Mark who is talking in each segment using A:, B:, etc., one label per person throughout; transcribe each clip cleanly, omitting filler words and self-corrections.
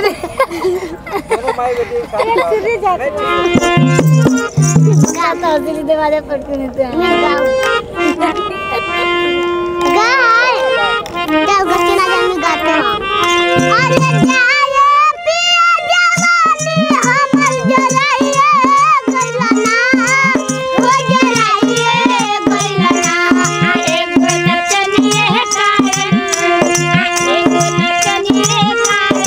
A: दोनों माई बेटी
B: सीधी जाते गाता दिल्ली दरवाजे पर क्यों नहीं गाय क्या गच्चे ना जाने गाते हैं अरे जाए पिया जवानी हमर जराइए गइलना हो जराइए गइलना एक नचनिए कारण एक नचनिए कारण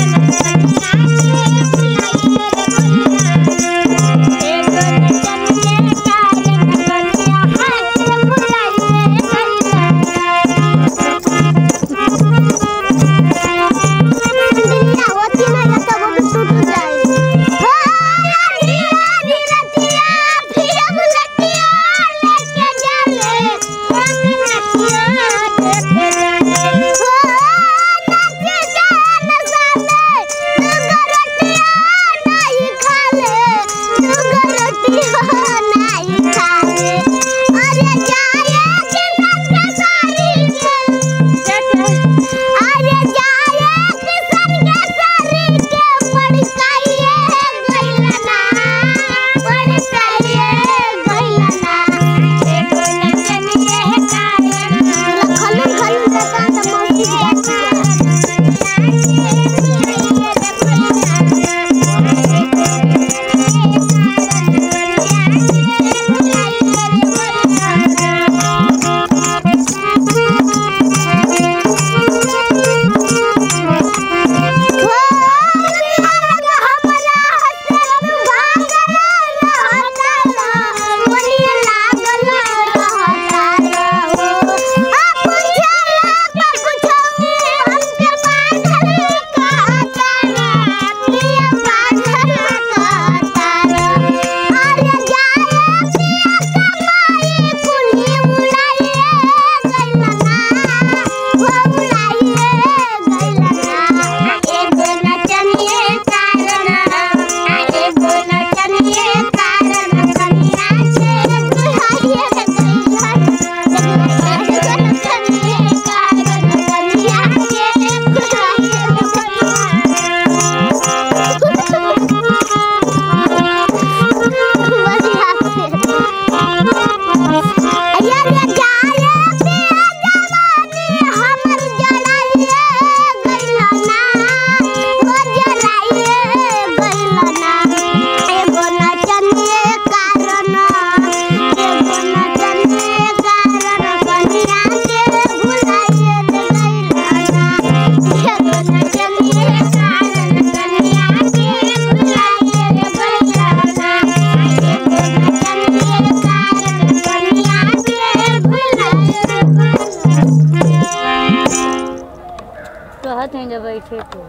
C: कहत हैं जब बैठे तो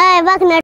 B: ए